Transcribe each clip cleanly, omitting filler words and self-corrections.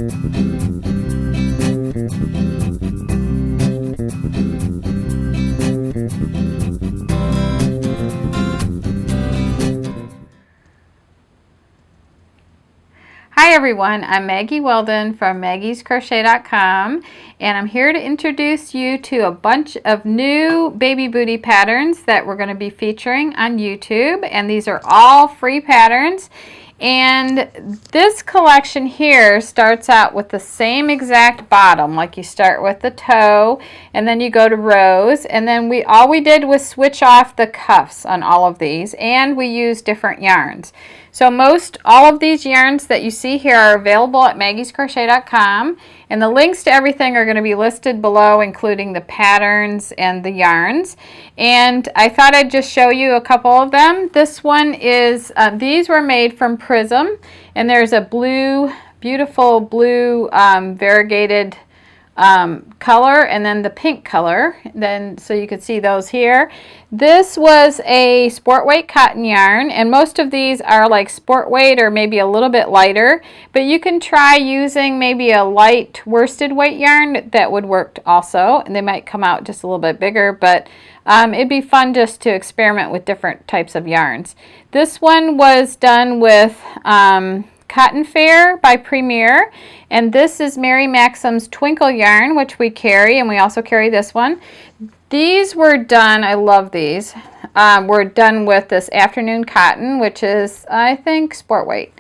Hi everyone, I'm Maggie Weldon from maggiescrochet.com, and I'm here to introduce you to a bunch of new baby booty patterns that we're going to be featuring on YouTube, and these are all free patterns. And this collection here starts out with the same exact bottom, like you start with the toe and then you go to rows, and then all we did was switch off the cuffs on all of these, and we used different yarns. So all of these yarns that you see here are available at maggiescrochet.com, and the links to everything are going to be listed below, including the patterns and the yarns. And I thought I'd just show you a couple of them. This one is, these were made from Prism, and there's a beautiful blue variegated color, and then the pink color, so you could see those here. This was a sport weight cotton yarn, and most of these are like sport weight or maybe a little bit lighter, but you can try using maybe a light worsted weight yarn. That would work also, and they might come out just a little bit bigger, but it'd be fun just to experiment with different types of yarns. This one was done with Cotton Fair by Premier, and this is Mary Maxim's Twinkle yarn, which we carry, and we also carry this one. These were done, I love these, were done with this Afternoon Cotton, which is, I think, sport weight.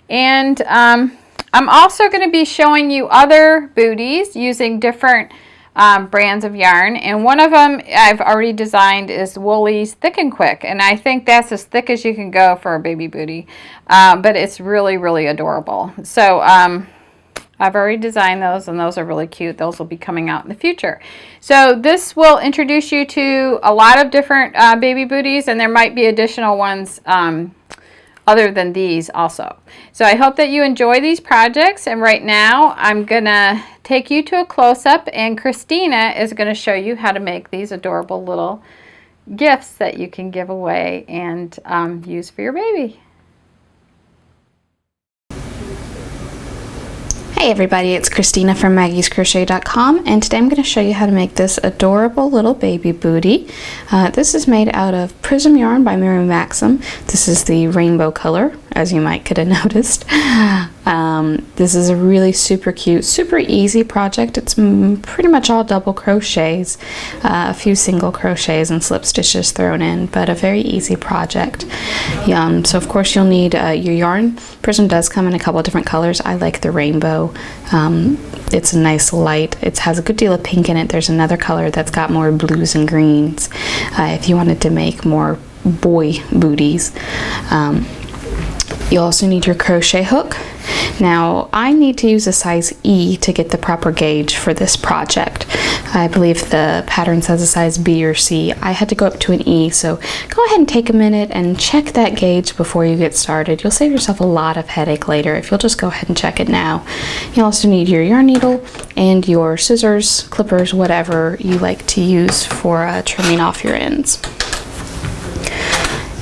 And I'm also going to be showing you other booties using different brands of yarn, and one of them I've already designed is Woolly's Thick and Quick, and I think that's as thick as you can go for a baby booty, but it's really, really adorable. So I've already designed those, and those are really cute. Those will be coming out in the future. So this will introduce you to a lot of different baby booties, and there might be additional ones other than these also. So I hope that you enjoy these projects, and right now I'm gonna take you to a close-up, and Christina is going to show you how to make these adorable little gifts that you can give away and use for your baby. Hey everybody, it's Christina from maggiescrochet.com, and today I'm going to show you how to make this adorable little baby booty. This is made out of Prism yarn by Mary Maxim. This is the rainbow color, as you might could have noticed. This is a really super cute, super easy project. It's pretty much all double crochets, a few single crochets and slip stitches thrown in, but a very easy project. So of course you'll need your yarn. Prism does come in a couple of different colors. I like the rainbow. It's a nice light. It has a good deal of pink in it. There's another color that's got more blues and greens if you wanted to make more boy booties. You'll also need your crochet hook. Now I need to use a size E to get the proper gauge for this project. I believe the pattern says a size B or C. I had to go up to an E, so go ahead and take a minute and check that gauge before you get started. You'll save yourself a lot of headache later if you'll just go ahead and check it now. You'll also need your yarn needle and your scissors, clippers, whatever you like to use for trimming off your ends.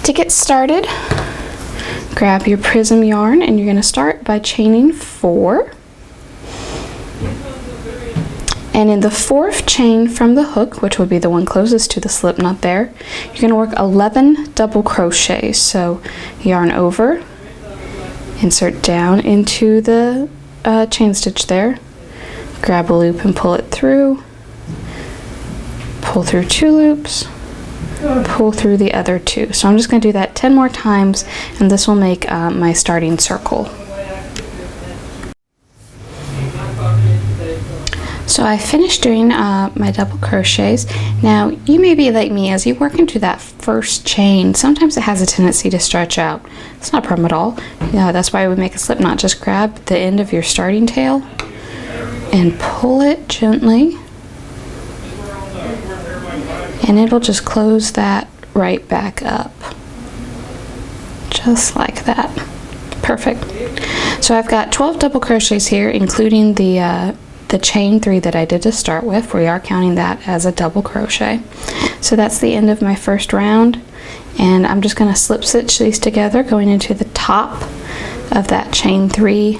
To get started, grab your Prism yarn, and you're going to start by chaining 4. And in the 4th chain from the hook, which would be the one closest to the slip knot there, you're going to work 11 double crochets. So yarn over, insert down into the chain stitch there, grab a loop and pull it through, pull through 2 loops, pull through the other 2. So I'm just going to do that 10 more times, and this will make my starting circle. So I finished doing my double crochets. Now you may be like me, as you work into that first chain, sometimes it has a tendency to stretch out. It's not a problem at all. Yeah, that's why we make a slip knot. Just grab the end of your starting tail and pull it gently, and it'll just close that right back up, just like that. Perfect. So I've got 12 double crochets here, including the chain 3 that I did to start with. We are counting that as a double crochet. So that's the end of my first round, and I'm just going to slip stitch these together, going into the top of that chain 3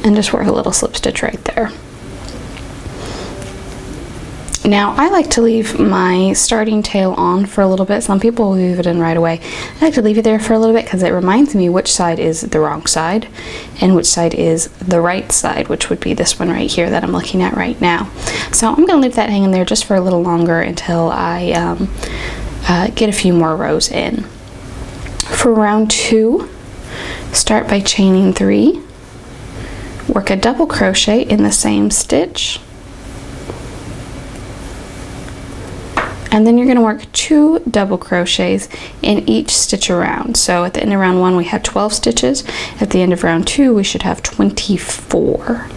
and just work a little slip stitch right there. Now, I like to leave my starting tail on for a little bit. Some people will leave it in right away. I like to leave it there for a little bit because it reminds me which side is the wrong side and which side is the right side, which would be this one right here that I'm looking at right now. So I'm going to leave that hanging there just for a little longer until I get a few more rows in. For round 2, start by chaining 3, work a double crochet in the same stitch, and then you're going to work 2 double crochets in each stitch around. So at the end of round 1 we had 12 stitches. At the end of round 2 we should have 24.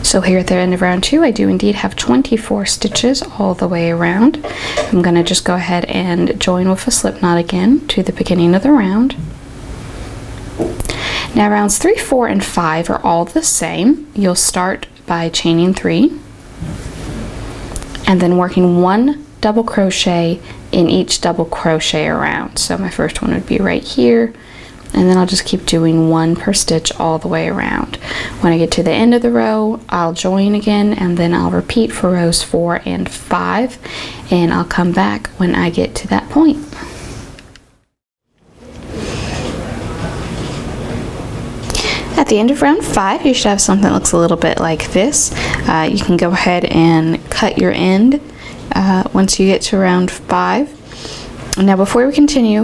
So here at the end of round 2 I do indeed have 24 stitches all the way around. I'm going to just go ahead and join with a slip knot again to the beginning of the round. Now rounds 3, 4, and 5 are all the same. You'll start by chaining 3 and then working 1 double crochet in each double crochet around. So my first one would be right here, and then I'll just keep doing 1 per stitch all the way around. When I get to the end of the row, I'll join again, and then I'll repeat for rows 4 and 5, and I'll come back when I get to that point. At the end of round 5, you should have something that looks a little bit like this. You can go ahead and cut your end once you get to round 5. Now before we continue,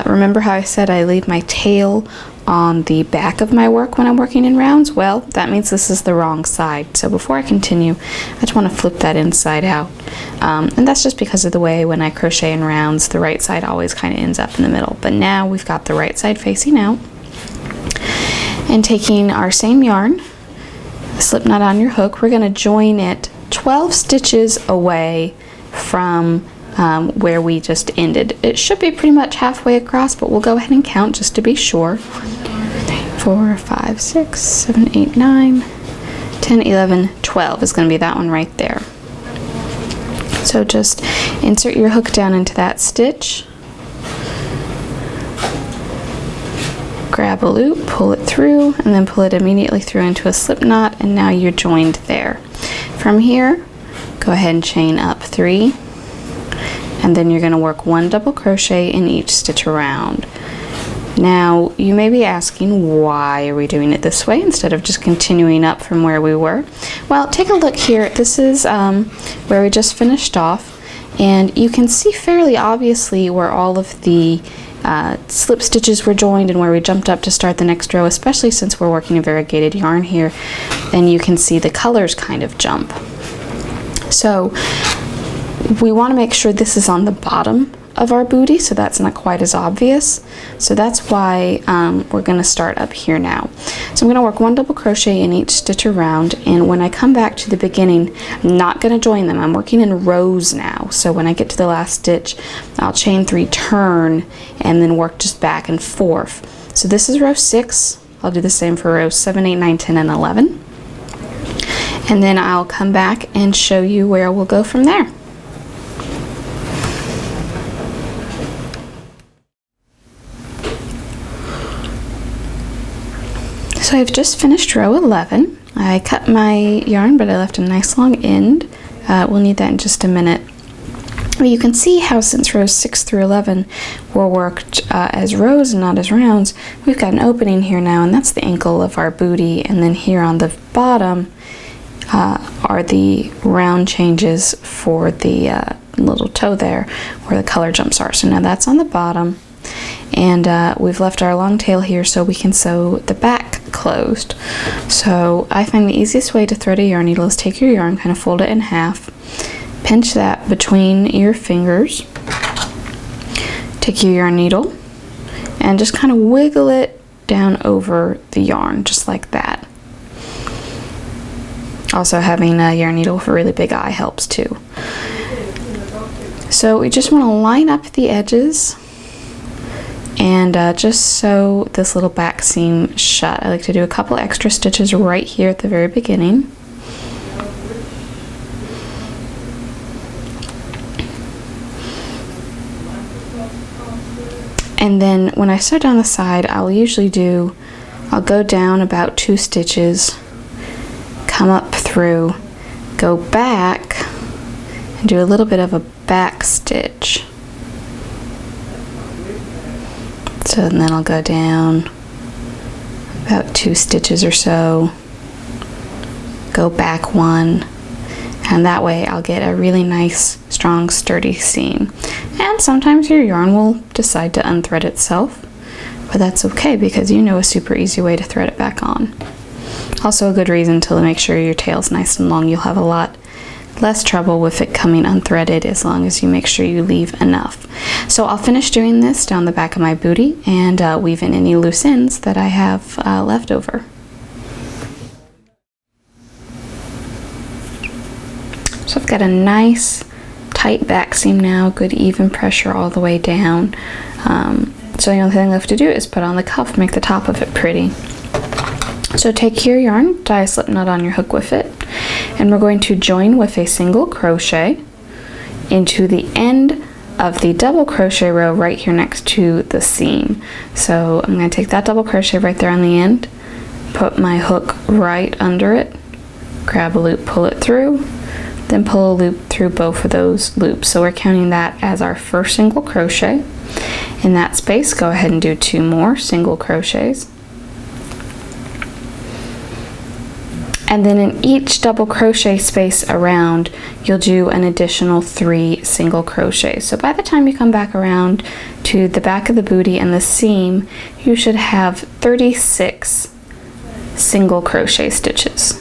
remember how I said I leave my tail on the back of my work when I'm working in rounds? Well, that means this is the wrong side. So before I continue, I just want to flip that inside out. And that's just because of the way when I crochet in rounds, the right side always kind of ends up in the middle. But now we've got the right side facing out. And taking our same yarn, slip knot on your hook, we're going to join it 12 stitches away from where we just ended. It should be pretty much halfway across, but we'll go ahead and count just to be sure. 4, 5, 6, 7, 8, 9, 10, 11, 12 is going to be that one right there. So just insert your hook down into that stitch. Grab a loop, pull it through, and then pull it immediately through into a slip knot, and now you're joined there. From here, go ahead and chain up 3, and then you're going to work 1 double crochet in each stitch around. Now, you may be asking, why are we doing it this way instead of just continuing up from where we were? Well, take a look here. This is where we just finished off, and you can see fairly obviously where all of the slip stitches were joined and where we jumped up to start the next row, especially since we're working a variegated yarn here, and you can see the colors kind of jump. So we want to make sure this is on the bottom of our booty, so that's not quite as obvious. So that's why we're going to start up here now. So I'm going to work 1 double crochet in each stitch around, and when I come back to the beginning, I'm not going to join them. I'm working in rows now. So when I get to the last stitch, I'll chain 3, turn, and then work just back and forth. So this is row 6. I'll do the same for rows 7, 8, 9, 10, and 11. And then I'll come back and show you where we'll go from there. So I've just finished row 11. I cut my yarn, but I left a nice long end. We'll need that in just a minute. But you can see how since rows 6 through 11 were worked as rows and not as rounds, we've got an opening here now, and that's the ankle of our booty. And then here on the bottom are the round changes for the little toe there where the color jumps are. So now that's on the bottom. And we've left our long tail here so we can sew the back closed. So I find the easiest way to thread a yarn needle is take your yarn, kind of fold it in half, pinch that between your fingers, take your yarn needle, and just kind of wiggle it down over the yarn, just like that. Also, having a yarn needle with a really big eye helps too. So we just want to line up the edges and just sew this little back seam shut. I like to do a couple extra stitches right here at the very beginning. And then when I start down the side, I'll go down about 2 stitches, come up through, go back, and do a little bit of a back stitch. So then I'll go down about 2 stitches or so, go back 1, and that way I'll get a really nice, strong, sturdy seam. And sometimes your yarn will decide to unthread itself, but that's okay because you know a super easy way to thread it back on. Also a good reason to make sure your tail's nice and long. You'll have a lot less trouble with it coming unthreaded as long as you make sure you leave enough. So I'll finish doing this down the back of my booty and weave in any loose ends that I have left over. So I've got a nice tight back seam now, good even pressure all the way down. So the only thing left to do is put on the cuff, make the top of it pretty. So take your yarn, tie a slip knot on your hook with it, and we're going to join with a single crochet into the end of the double crochet row right here next to the seam. So I'm going to take that double crochet right there on the end, put my hook right under it, grab a loop, pull it through, then pull a loop through both of those loops. So we're counting that as our first single crochet. In that space, go ahead and do 2 more single crochets. And then in each double crochet space around, you'll do an additional 3 single crochets. So by the time you come back around to the back of the booty and the seam, you should have 36 single crochet stitches.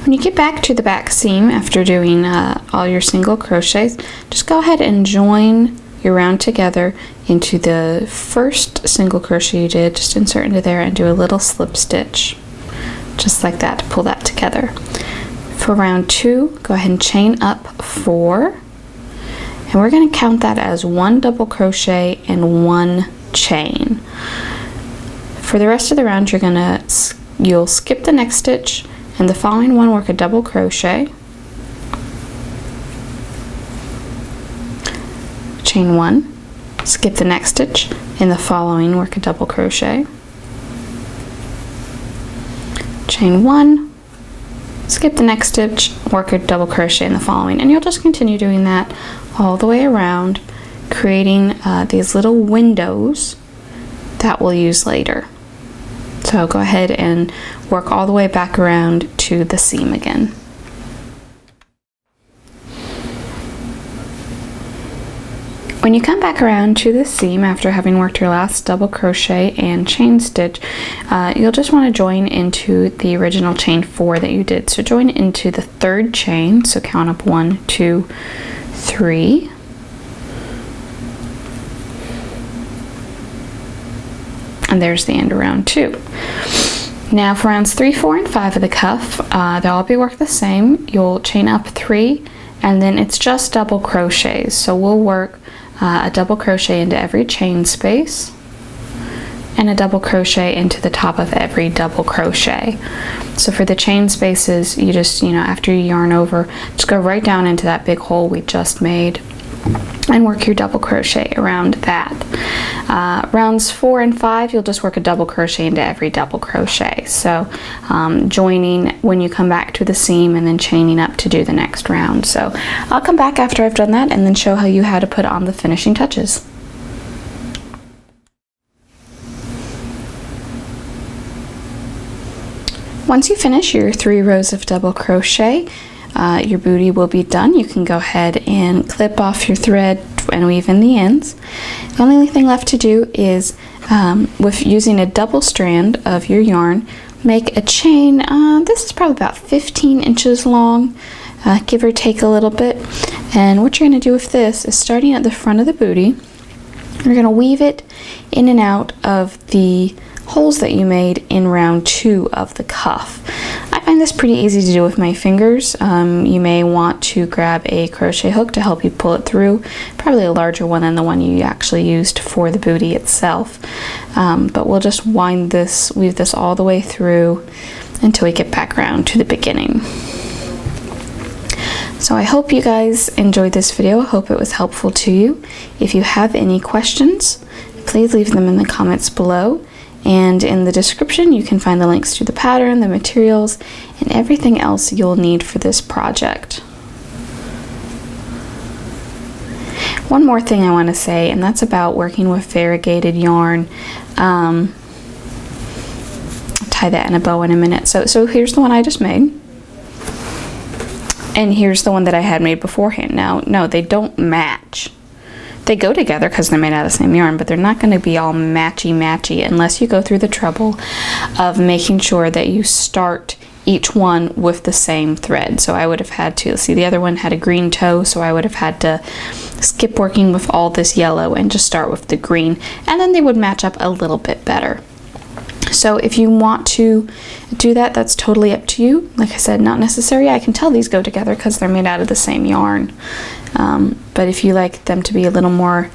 When you get back to the back seam after doing all your single crochets, just go ahead and join your round together into the first single crochet you did. Just insert into there and do a little slip stitch, just like that, to pull that together. For round 2, go ahead and chain up 4, and we're going to count that as 1 double crochet and 1 chain. For the rest of the round, you'll skip the next stitch, and the following one work a double crochet, chain 1, skip the next stitch, in the following work a double crochet, chain 1, skip the next stitch, work a double crochet in the following, and you'll just continue doing that all the way around, creating these little windows that we'll use later. So go ahead and work all the way back around to the seam again. When you come back around to the seam after having worked your last double crochet and chain stitch, you'll just want to join into the original chain 4 that you did. So join into the 3rd chain, so count up 1, 2, 3. And there's the end of round 2. Now for rounds 3, 4, and 5 of the cuff, they'll all be worked the same. You'll chain up 3, and then it's just double crochets. So we'll work a double crochet into every chain space and a double crochet into the top of every double crochet. So for the chain spaces, you just, after you yarn over, just go right down into that big hole we just made and work your double crochet around that. Rounds 4 and 5, you'll just work a double crochet into every double crochet. So joining when you come back to the seam and then chaining up to do the next round. So I'll come back after I've done that and then show you how to put on the finishing touches. Once you finish your 3 rows of double crochet, your booty will be done. You can go ahead and clip off your thread and weave in the ends. The only thing left to do is, with using a double strand of your yarn, make a chain. This is probably about 15 inches long, give or take a little bit. And what you're going to do with this is, starting at the front of the booty, you're going to weave it in and out of the holes that you made in round 2 of the cuff. I find this pretty easy to do with my fingers. You may want to grab a crochet hook to help you pull it through, probably a larger one than the one you actually used for the booty itself. But we'll just weave this all the way through until we get back around to the beginning. So I hope you guys enjoyed this video. I hope it was helpful to you. If you have any questions, please leave them in the comments below. And in the description, you can find the links to the pattern, the materials, and everything else you'll need for this project. One more thing I want to say, and that's about working with variegated yarn. I'll tie that in a bow in a minute. So here's the one I just made. And here's the one that I had made beforehand. Now, no, they don't match. They go together because they're made out of the same yarn, but they're not going to be all matchy-matchy unless you go through the trouble of making sure that you start each one with the same thread. So I would have had to, see, the other one had a green toe, so I would have had to skip working with all this yellow and just start with the green, and then they would match up a little bit better. So if you want to do that, that's totally up to you. Like I said, not necessary. I can tell these go together because they're made out of the same yarn. But if you like them to be a little more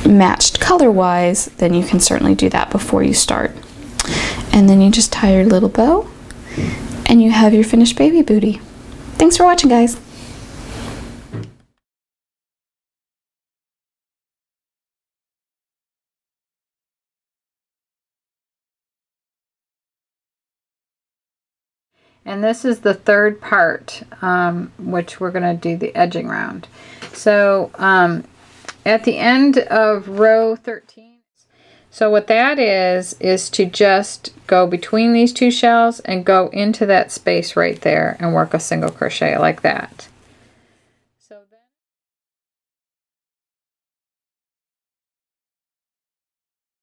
matched color-wise, then you can certainly do that before you start. And then you just tie your little bow, and you have your finished baby booty. Thanks for watching, guys. And this is the third part, which we're going to do the edging round. So at the end of row 13, so what that is to just go between these two shells and go into that space right there and work a single crochet like that.